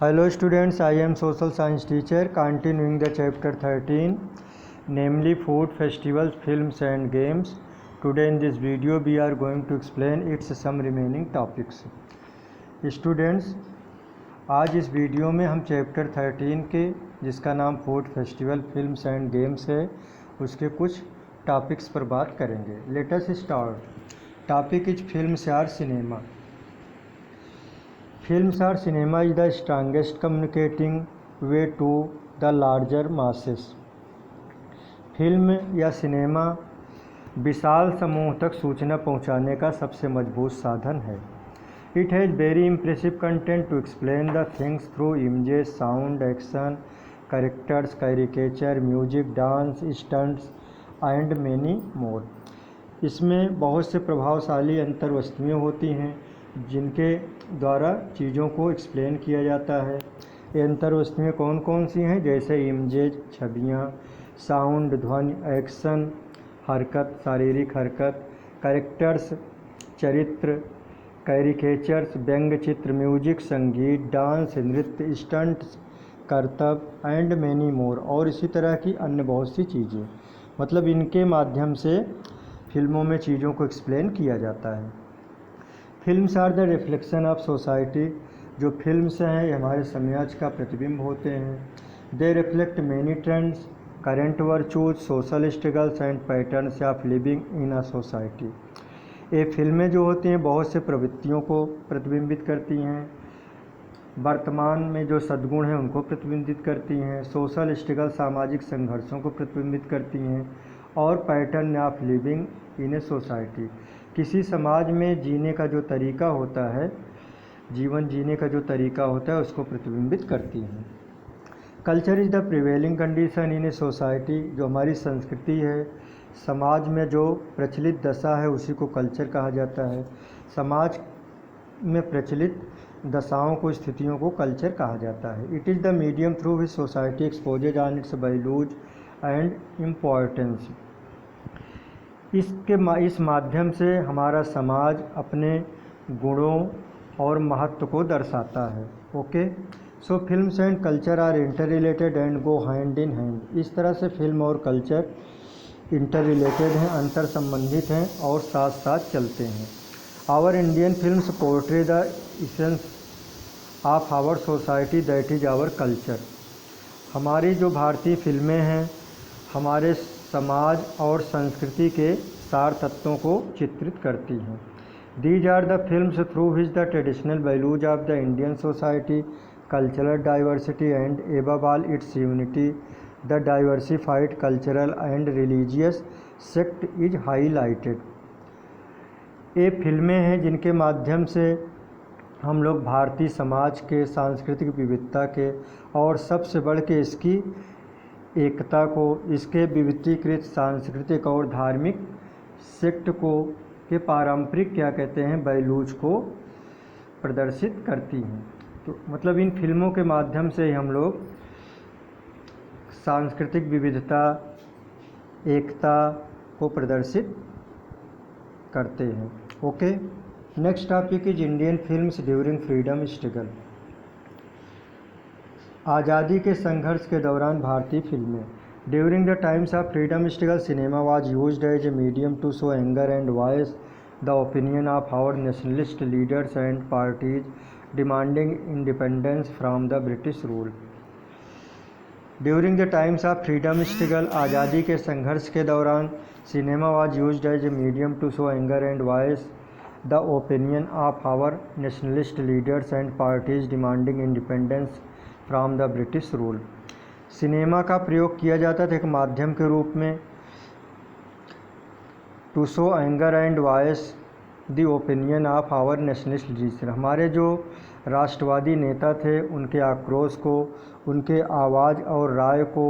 Hello students, I am social science teacher continuing the chapter 13, namely food, festivals, films and games. Today in this video we are going to explain its some remaining topics. Students, आज इस video में हम chapter 13 के जिसका नाम food, festival, films and games है उसके कुछ टॉपिक्स पर बात करेंगे. Let us start. Topic is films or cinema. Films or cinema is the strongest communicating way to the larger masses. Film या सिनेमा विशाल समूह तक सूचना पहुंचाने का सबसे मजबूत साधन है. It has very impressive content to explain the things through images, sound, action, characters, caricature, music, dance, stunts and many more. इसमें बहुत से प्रभावशाली अंतर्वस्तुएं होती हैं जिनके द्वारा चीज़ों को एक्सप्लेन किया जाता है. ये अंतर्वस्तुएं कौन कौन सी हैं? जैसे इमेजेज छवियाँ, साउंड ध्वनि, एक्शन हरकत शारीरिक हरकत, कैरेक्टर्स चरित्र, कैरिकेचर्स व्यंग्य चित्र, म्यूजिक संगीत, डांस नृत्य, स्टंट्स करतब एंड मैनी मोर और इसी तरह की अन्य बहुत सी चीज़ें. मतलब इनके माध्यम से फिल्मों में चीज़ों को एक्सप्लेन किया जाता है. Films are the reflection of society. जो फिल्म्स हैं ये हमारे समाज का प्रतिबिंब होते हैं. They reflect many trends, current virtues, social struggles and patterns of living in a society. ये फिल्में जो होती हैं बहुत से प्रवृत्तियों को प्रतिबिंबित करती हैं, वर्तमान में जो सद्गुण हैं उनको प्रतिबिंबित करती हैं, सोशल स्ट्रगल सामाजिक संघर्षों को प्रतिबिंबित करती हैं और pattern of living in a society किसी समाज में जीने का जो तरीका होता है, जीवन जीने का जो तरीका होता है उसको प्रतिबिंबित करती हैं. Culture is the prevailing condition in a society. जो हमारी संस्कृति है, समाज में जो प्रचलित दशा है उसी को कल्चर कहा जाता है. समाज में प्रचलित दशाओं को, स्थितियों को कल्चर कहा जाता है. It is the medium through which society exposes on it's values and importance. इस माध्यम से हमारा समाज अपने गुणों और महत्व को दर्शाता है. Okay, so films and culture are interrelated and go hand in hand. इस तरह से फिल्म और कल्चर इंटर रिलेटेड हैं, अंतर संबंधित हैं और साथ साथ चलते हैं. Our Indian films portray the essence of our society that is our culture. हमारी जो भारतीय फिल्में हैं हमारे समाज और संस्कृति के सार तत्वों को चित्रित करती हैं. These are the films through which the traditional values of the Indian society, cultural diversity and above all its unity, the diversified cultural and religious sect is highlighted. ये फिल्में हैं जिनके माध्यम से हम लोग भारतीय समाज के सांस्कृतिक विविधता के और सबसे बढ़ के इसकी एकता को, इसके विविधीकृत सांस्कृतिक और धार्मिक सेक्ट को के पारंपरिक क्या कहते हैं वैल्यूज को प्रदर्शित करती हैं. तो मतलब इन फिल्मों के माध्यम से हम लोग सांस्कृतिक विविधता, एकता को प्रदर्शित करते हैं. Okay, next topic is Indian films during freedom struggle. आज़ादी के संघर्ष के दौरान भारतीय फिल्में. During the times of freedom struggle cinema was used as a medium to show anger and voice the opinion of our nationalist leaders and parties demanding independence from the British rule. During the times of freedom struggle आज़ादी के संघर्ष के दौरान cinema was used as a medium to show anger and voice the opinion of our nationalist leaders and parties demanding independence from the British rule. Cinema का प्रयोग किया जाता था एक माध्यम के रूप में to show anger and voice the opinion of our nationalist leaders. हमारे जो राष्ट्रवादी नेता थे उनके आक्रोश को, उनके आवाज़ और राय को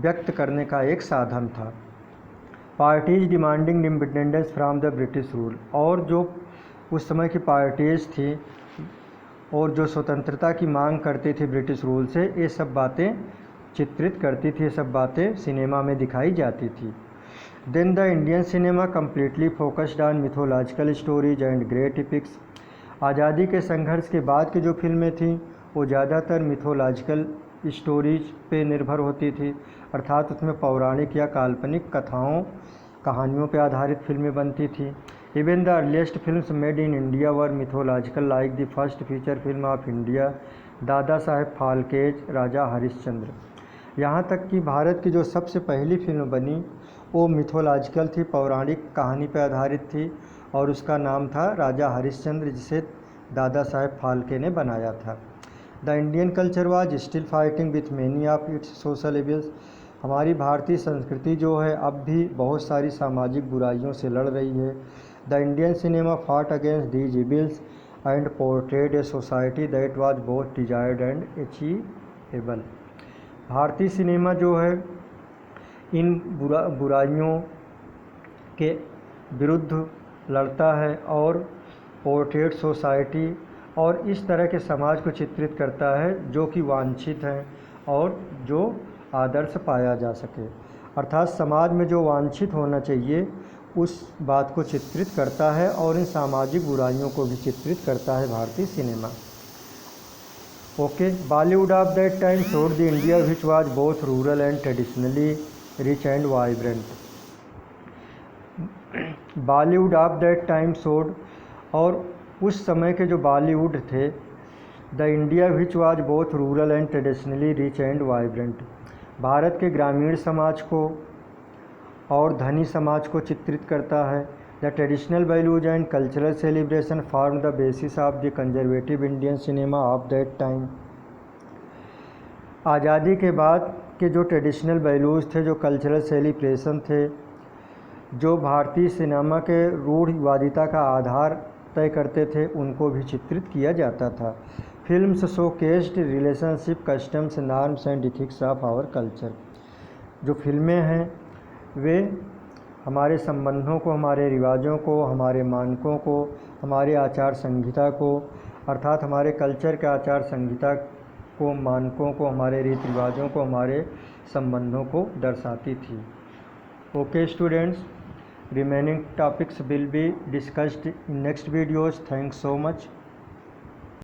व्यक्त करने का एक साधन था. Parties demanding independence from the British rule. और जो उस समय की पार्टीज थी और जो स्वतंत्रता की मांग करती थी ब्रिटिश रूल से, ये सब बातें चित्रित करती थी, ये सब बातें सिनेमा में दिखाई जाती थी. Then the Indian cinema completely focused on mythological stories and great epics. आज़ादी के संघर्ष के बाद की जो फिल्में थीं वो ज़्यादातर मिथोलॉजिकल स्टोरीज पे निर्भर होती थी, अर्थात उसमें पौराणिक या काल्पनिक कहानियों पे आधारित फिल्में बनती थी। Even the earliest films made in India were mythological, like the first feature film of India Dada Saheb फाल्केज राजा हरिश्चंद्र। यहाँ तक कि भारत की जो सबसे पहली फिल्म बनी वो मिथोलॉजिकल थी, पौराणिक कहानी पर आधारित थी, और उसका नाम था राजा हरिश्चंद्र, जिसे दादा साहेब फाल्के ने बनाया था। The Indian culture was still fighting with many of its social evils. हमारी भारतीय संस्कृति जो है अब भी बहुत सारी सामाजिक बुराइयों से लड़ रही है। The Indian cinema fought against these evils and portrayed a society that was both desired and achievable. भारतीय सिनेमा जो है इन बुराइयों के विरुद्ध लड़ता है और पोर्ट्रेट सोसाइटी और इस तरह के समाज को चित्रित करता है जो कि वांछित हैं और जो आदर्श पाया जा सके, अर्थात समाज में जो वांछित होना चाहिए उस बात को चित्रित करता है और इन सामाजिक बुराइयों को भी चित्रित करता है भारतीय cinema. Okay, Bollywood of that time showed the India which was both rural and traditionally rich and vibrant. Bollywood of that time showed, और उस समय के जो बॉलीवुड थे, the India which was both rural and traditionally rich and vibrant, Bharat के ग्रामीण समाज को और धनी समाज को चित्रित करता है। The traditional values and cultural celebration form the basis of the conservative Indian cinema of that time. आज़ादी के बाद के जो ट्रेडिशनल वैल्यूज़ थे, जो कल्चरल सेलिब्रेशन थे, जो भारतीय सिनेमा के रूढ़िवादिता का आधार तय करते थे, उनको भी चित्रित किया जाता था। Films showcased relationship, customs, norms and ethics of our culture. जो फिल्में हैं वे हमारे संबंधों को, हमारे रिवाजों को, हमारे मानकों को, हमारे आचार संहिता को, अर्थात हमारे कल्चर के आचार संहिता को, मानकों को, हमारे रीति रिवाजों को, हमारे संबंधों को दर्शाती थी। Okay students, remaining topics will be discussed in next videos. Thanks so much.